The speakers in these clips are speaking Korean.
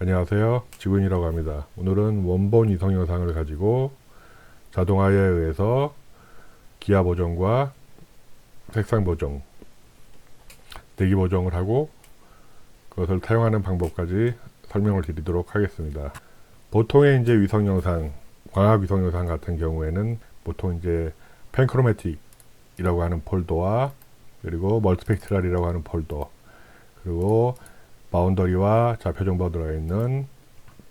안녕하세요, 지구인이라고 합니다. 오늘은 원본 이성 영상을 가지고 자동화에 의해서 기하 보정과 색상 보정, 대기 보정을 하고 그것을 사용하는 방법까지 설명을 드리도록 하겠습니다. 보통의 이제 위성 영상, 광학 위성 영상 같은 경우에는 보통 이제 펜크로매틱이라고 하는 폴더와 그리고 멀티스펙트럴이라고 하는 폴더, 그리고 바운더리와 좌표 정보가 들어있는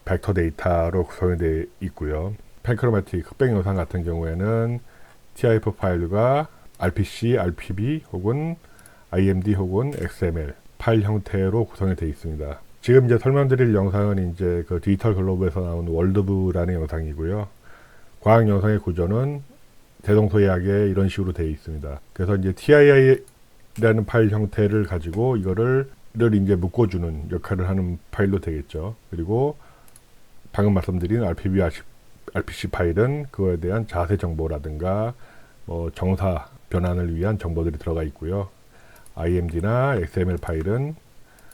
벡터 데이터로 구성이 되어 있고요. 펜크로매틱 흑백 영상 같은 경우에는 TIF 파일과 RPC, RPB 혹은 IMD 혹은 XML 파일 형태로 구성이 되어 있습니다. 지금 이제 설명드릴 영상은 이제 그 디지털 글로브에서 나온 월드브라는 영상이고요. 과학 영상의 구조는 대동소이하게 이런 식으로 되어 있습니다. 그래서 이제 TII라는 파일 형태를 가지고 이거를 이제 묶어주는 역할을 하는 파일로 되겠죠. 그리고 방금 말씀드린 RPB, RPC 파일은 그거에 대한 자세 정보라든가 정사 변환을 위한 정보들이 들어가 있고요. IMD나 XML 파일은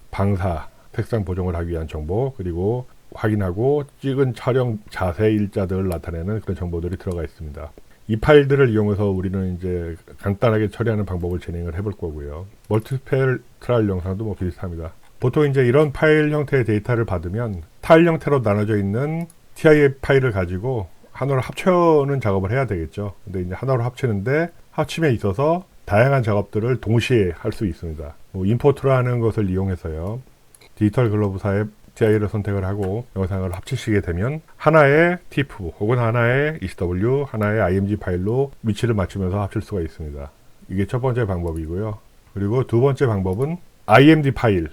방사, 색상 보정을 하기 위한 정보, 그리고 확인하고 찍은 촬영 자세 일자들을 나타내는 그런 정보들이 들어가 있습니다. 이 파일들을 이용해서 우리는 이제 간단하게 처리하는 방법을 진행을 해볼 거고요. 멀티스펙트럴 영상도 비슷합니다. 보통 이제 이런 파일 형태의 데이터를 받으면 파일 형태로 나눠져 있는 TIF 파일을 가지고 하나로 합쳐는 작업을 해야 되겠죠. 근데 이제 하나로 합치는데 합침에 있어서 다양한 작업들을 동시에 할 수 있습니다. 임포트라는 것을 이용해서요. 디지털 글로브사의 TI를 선택을 하고 영상을 합치시게 되면 하나의 TIFF 혹은 하나의 ECW, 하나의 IMG 파일로 위치를 맞추면서 합칠 수가 있습니다. 이게 첫 번째 방법이고요. 그리고 두 번째 방법은 IMD 파일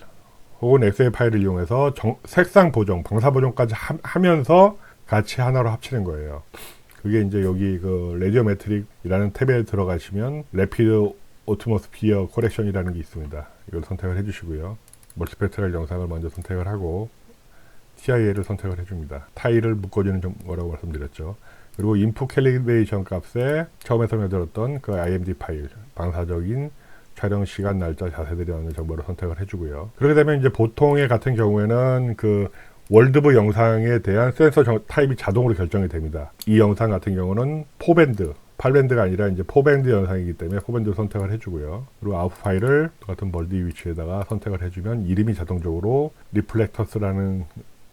혹은 XML 파일을 이용해서 색상 보정, 방사 보정까지 하면서 같이 하나로 합치는 거예요. 그게 이제 여기 그 레디오메트릭이라는 탭에 들어가시면 레피드 오트모스피어 코렉션이라는 게 있습니다. 이걸 선택을 해주시고요. 멀티스펙트럴 영상을 먼저 선택을 하고 TIA를 선택을 해줍니다. 타일을 묶어주는 거라고 말씀드렸죠. 그리고 인풋 캘리브레이션 값에 처음에 설명드렸던 그 IMD 파일, 방사적인 촬영 시간, 날짜, 자세들이 나오는 정보를 선택을 해주고요. 그렇게 되면 이제 보통의 같은 경우에는 그 월드브 영상에 대한 센서 타입이 자동으로 결정이 됩니다. 이 영상 같은 경우는 4밴드, 8밴드가 아니라 이제 4밴드 영상이기 때문에 4밴드 선택을 해주고요. 그리고 아웃 파일을 똑같은 멀디 위치에다가 선택을 해주면 이름이 자동적으로 리플렉터스라는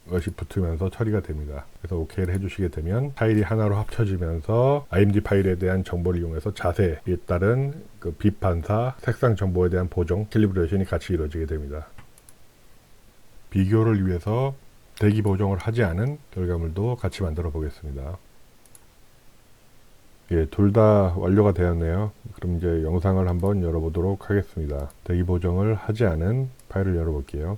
것이 붙으면서 처리가 됩니다. 그래서 OK를 해주시게 되면 파일이 하나로 합쳐지면서 IMG 파일에 대한 정보를 이용해서 자세에 따른 그 빛 반사, 색상 정보에 대한 보정, 캘리브레이션이 같이 이루어지게 됩니다. 비교를 위해서 대기 보정을 하지 않은 결과물도 같이 만들어 보겠습니다. 예, 둘 다 완료가 되었네요. 그럼 이제 영상을 한번 열어보도록 하겠습니다. 대기 보정을 하지 않은 파일을 열어볼게요.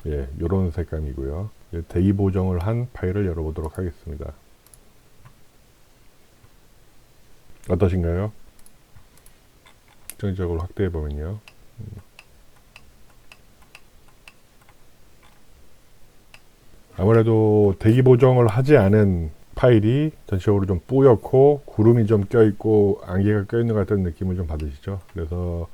예, 요런 색감이고요. 예, 대기 보정을 한 파일을 열어보도록 하겠습니다. 어떠신가요? 전적으로 확대해 보면요. 아무래도 대기 보정을 하지 않은 파일이 전체적으로 좀 뿌옇고 구름이 좀 껴있고 안개가 껴있는 것 같은 느낌을 좀 받으시죠. 그래서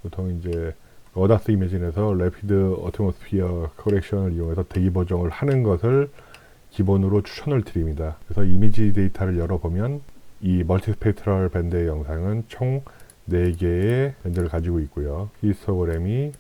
보통 이제 어다스 이미진에서 레피드 어트모스피어 커렉션을 이용해서 대기 보정을 하는 것을 기본으로 추천을 드립니다. 그래서 이미지 데이터를 열어보면 이 멀티스펙트럴 밴드의 영상은 총 4개의 밴드를 가지고 있고요. 히스토그램이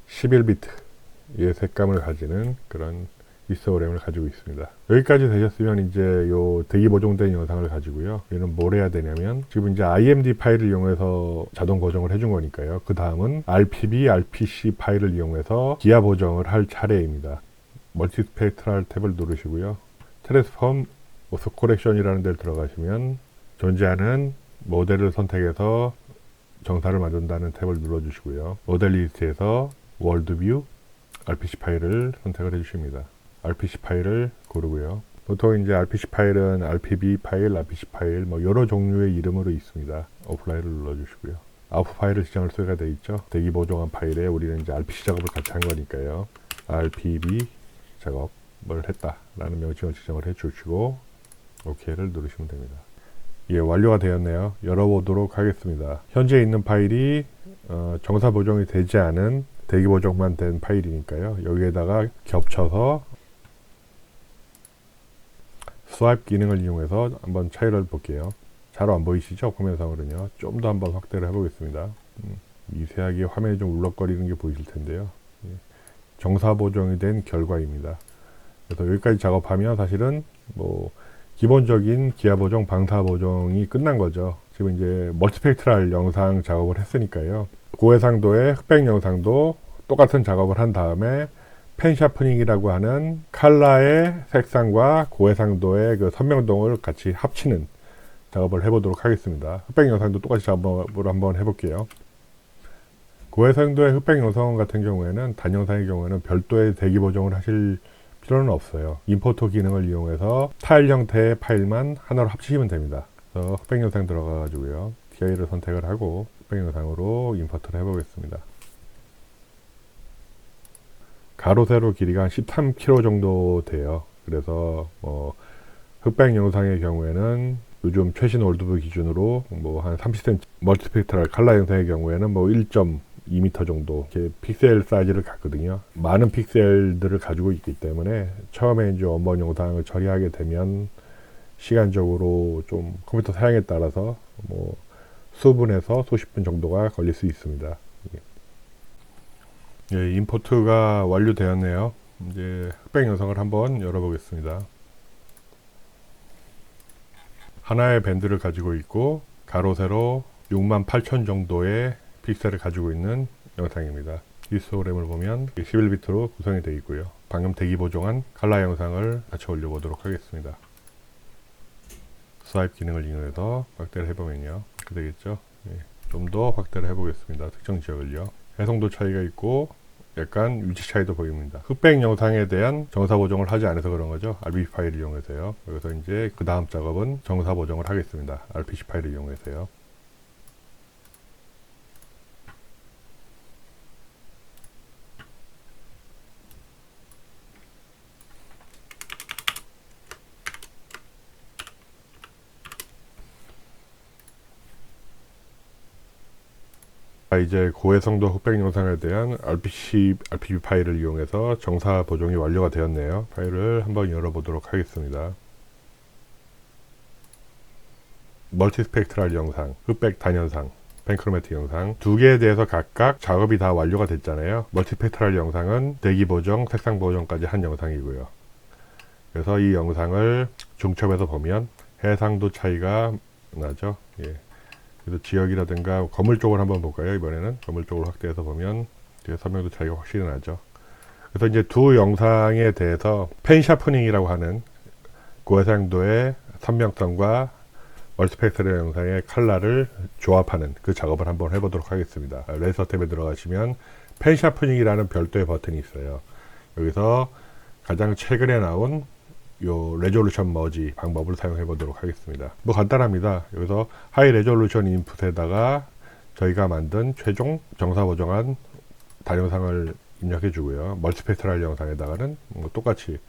11비트의 색감을 가지는 그런 히스토그램을 가지고 있습니다. 여기까지 되셨으면 이제 요 대기 보정된 영상을 가지고요. 얘는 뭘 해야 되냐면 지금 이제 IMD 파일을 이용해서 자동 보정을 해준 거니까요. 그 다음은 RPB, RPC 파일을 이용해서 기하 보정을 할 차례입니다. 멀티스펙트럴 탭을 누르시고요. 트랜스폼 오스 코렉션이라는 데를 들어가시면 존재하는 모델을 선택해서 정사를 만든다는 탭을 눌러주시고요. 모델 리스트에서 월드뷰 RPC 파일을 선택을 해주십니다. RPC 파일을 고르고요. 보통 이제 RPC 파일은 RPB 파일, RPC 파일 여러 종류의 이름으로 있습니다. 어플라이를 눌러주시고요. 아웃 파일을 지정할 수가 되어 있죠. 대기 보정한 파일에 우리는 이제 RPC 작업을 같이 한 거니까요. RPB 작업을 했다라는 명칭을 지정을 해주시고 OK를 누르시면 됩니다. 예, 완료가 되었네요. 열어보도록 하겠습니다. 현재 있는 파일이 정사 보정이 되지 않은 대기 보정만 된 파일이니까요. 여기에다가 겹쳐서 스와이프 기능을 이용해서 한번 차이를 볼게요. 잘 안 보이시죠? 화면상으로는요. 좀 더 한번 확대를 해보겠습니다. 미세하게 화면이 좀 울렁거리는 게 보이실 텐데요. 정사 보정이 된 결과입니다. 그래서 여기까지 작업하면 사실은 뭐 기본적인 기아 보정, 방사 보정이 끝난 거죠. 지금 이제 멀티스펙트럴 영상 작업을 했으니까요. 고해상도의 흑백 영상도 똑같은 작업을 한 다음에 펜 샤프닝이라고 하는 칼라의 색상과 고해상도의 그 선명도를 같이 합치는 작업을 해보도록 하겠습니다. 흑백 영상도 똑같이 작업을 한번 해볼게요. 고해상도의 흑백 영상 같은 경우에는 단 영상의 경우에는 별도의 대기 보정을 하실 필요는 없어요. 임포트 기능을 이용해서 타일 형태의 파일만 하나로 합치시면 됩니다. 그래서 흑백 영상 들어가 가지고요. DI를 선택을 하고 흑백 영상으로 임포트를 해보겠습니다. 가로 세로 길이가 한 13km 정도 돼요. 그래서 흑백 영상의 경우에는 요즘 최신 올드브 기준으로 한 30cm, 멀티스펙트럴 칼라 영상의 경우에는 1.2m 정도 이렇게 픽셀 사이즈를 갖거든요. 많은 픽셀들을 가지고 있기 때문에 처음에 이제 원본 영상을 처리하게 되면 시간적으로 좀 컴퓨터 사양에 따라서 수분에서 수십 분 정도가 걸릴 수 있습니다. 예, 임포트가 완료되었네요. 이제 흑백 영상을 한번 열어보겠습니다. 하나의 밴드를 가지고 있고 가로 세로 68,000 정도의 픽셀을 가지고 있는 영상입니다. 히스토그램을 보면 11비트로 구성이 되어 있고요. 방금 대기 보정한 칼라 영상을 같이 올려보도록 하겠습니다. 스와이프 기능을 이용해서 확대를 해보면요. 이렇게 되겠죠. 예, 좀 더 확대를 해보겠습니다. 특정 지역을요. 해상도 차이가 있고 약간 위치 차이도 보입니다. 흑백 영상에 대한 정사 보정을 하지 않아서 그런 거죠. RPC 파일을 이용해서요. 그래서 이제 그 다음 작업은 정사 보정을 하겠습니다. RPC 파일을 이용해서요. 이제 고해상도 흑백 영상에 대한 RPC 파일을 이용해서 정사 보정이 완료가 되었네요. 파일을 한번 열어보도록 하겠습니다. 멀티스펙트럴 영상, 흑백 단현상, 펜크로매틱 영상 두 개에 대해서 각각 작업이 다 완료가 됐잖아요. 멀티스펙트럴 영상은 대기 보정, 색상 보정까지 한 영상이고요. 그래서 이 영상을 중첩해서 보면 해상도 차이가 나죠. 예. 그래서 지역이라든가 건물 쪽을 한번 볼까요? 이번에는 건물 쪽을 확대해서 보면 선명도 차이가 확실히 나죠. 그래서 이제 두 영상에 대해서 펜 샤프닝이라고 하는 고해상도의 선명성과 멀티스펙트럴 영상의 컬러를 조합하는 그 작업을 한번 해보도록 하겠습니다. 레이서 탭에 들어가시면 펜 샤프닝이라는 별도의 버튼이 있어요. 여기서 가장 최근에 나온 요 레졸루션 머지 방법을 사용해 보도록 하겠습니다. 간단합니다. 여기서 하이 레졸루션 인풋에다가 저희가 만든 최종 정사 보정한 단영상을 입력해 주고요. 멀티스펙트럴 영상에다가는 똑같이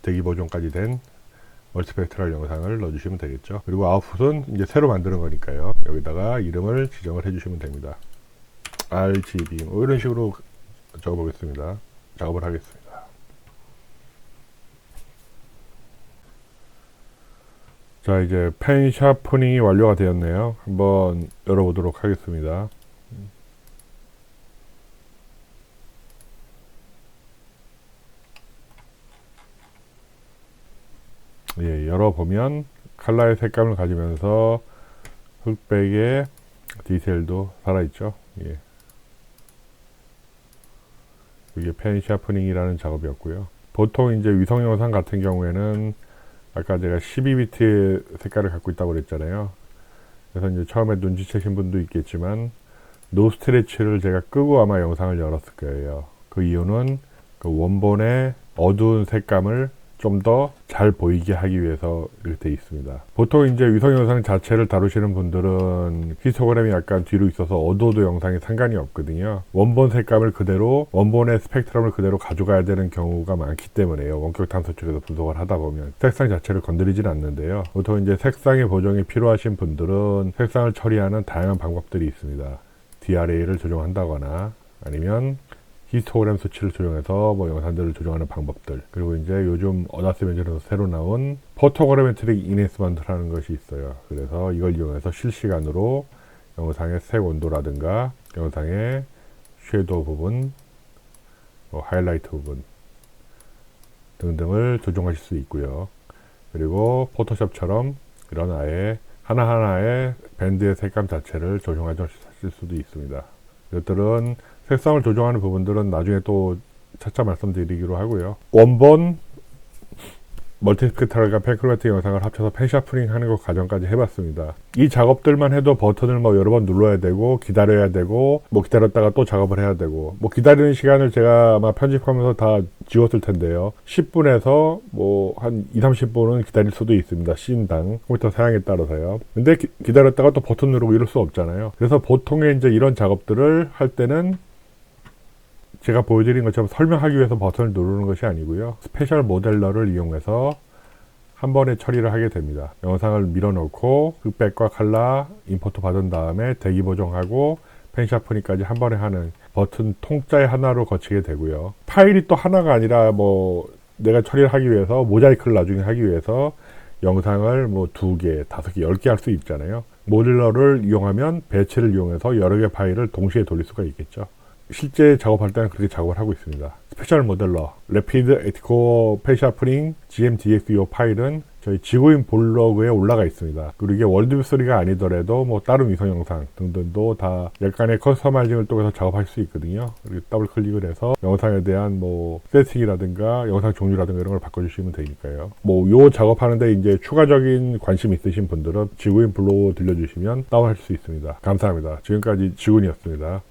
대기 보정까지 된 멀티스펙트럴 영상을 넣어주시면 되겠죠. 그리고 아웃풋은 이제 새로 만드는 거니까요. 여기다가 이름을 지정을 해주시면 됩니다. RGB 이런 식으로 적어보겠습니다. 작업을 하겠습니다. 자, 이제 펜 샤프닝이 완료가 되었네요. 한번 열어보도록 하겠습니다. 예, 열어보면 컬러의 색감을 가지면서 흑백의 디테일도 살아있죠. 예. 이게 펜 샤프닝이라는 작업이었고요. 보통 이제 위성 영상 같은 경우에는 아까 제가 12비트의 색깔을 갖고 있다고 그랬잖아요. 그래서 이제 처음에 눈치채신 분도 있겠지만 노 스트레치를 제가 끄고 아마 영상을 열었을 거예요. 그 이유는 그 원본의 어두운 색감을 좀 더 잘 보이게 하기 위해서 이렇게 되어 있습니다. 보통 이제 위성 영상 자체를 다루시는 분들은 히스토그램이 약간 뒤로 있어서 어두워도 영상이 상관이 없거든요. 원본 색감을 그대로, 원본의 스펙트럼을 그대로 가져가야 되는 경우가 많기 때문에요. 원격 탐사 쪽에서 분석을 하다 보면 색상 자체를 건드리진 않는데요. 보통 이제 색상의 보정이 필요하신 분들은 색상을 처리하는 다양한 방법들이 있습니다. DRA를 조정한다거나 아니면 히스토그램 수치를 조정해서 뭐 영상들을 조정하는 방법들, 그리고 이제 요즘 어다스 벤저에서 새로 나온 포토그래메트릭 인핸스먼트라는 것이 있어요. 그래서 이걸 이용해서 실시간으로 영상의 색 온도라든가 영상의 섀도우 부분, 하이라이트 부분 등등을 조정하실 수 있고요. 그리고 포토샵처럼 이런 아예 하나하나의 밴드의 색감 자체를 조정하실 수도 있습니다. 이것들은 색상을 조정하는 부분들은 나중에 또 차차 말씀드리기로 하고요. 원본 멀티스펙트럴과 펜크로매틱 영상을 합쳐서 펜샤프링 하는 것 과정까지 해봤습니다. 이 작업들만 해도 버튼을 뭐 여러 번 눌러야 되고 기다려야 되고 뭐 기다렸다가 또 작업을 해야 되고 뭐 기다리는 시간을 제가 아마 편집하면서 다 지웠을 텐데요. 10분에서 뭐 한 20-30분은 기다릴 수도 있습니다. 씬당 컴퓨터 사양에 따라서요. 근데 기다렸다가 또 버튼 누르고 이럴 수 없잖아요. 그래서 보통의 이제 이런 작업들을 할 때는 제가 보여드린 것처럼 설명하기 위해서 버튼을 누르는 것이 아니고요. 스페셜 모델러를 이용해서 한 번에 처리를 하게 됩니다. 영상을 밀어넣고 흑백과 칼라 임포트 받은 다음에 대기 보정하고 펜샤프닝까지 한 번에 하는 버튼 통짜의 하나로 거치게 되고요. 파일이 또 하나가 아니라 뭐 내가 처리를 하기 위해서 모자이크를 나중에 하기 위해서 영상을 뭐 2개, 5개, 10개 할 수 있잖아요. 모델러를 이용하면 배치를 이용해서 여러 개 파일을 동시에 돌릴 수가 있겠죠. 실제 작업할 때는 그렇게 작업을 하고 있습니다. 스페셜 모델러, 레피드 에티코 펜샤프링 GMDX 이 파일은 저희 지구인 블로그에 올라가 있습니다. 그리고 이게 월드뷰 3가 아니더라도 뭐 다른 위성 영상 등등도 다 약간의 커스터마이징을 통해서 작업할 수 있거든요. 그리고 더블 클릭을 해서 영상에 대한 뭐 세팅이라든가 영상 종류라든가 이런 걸 바꿔주시면 되니까요. 뭐 요 작업하는데 이제 추가적인 관심 있으신 분들은 지구인 블로그 들려주시면 다운할 수 있습니다. 감사합니다. 지금까지 지구인이었습니다.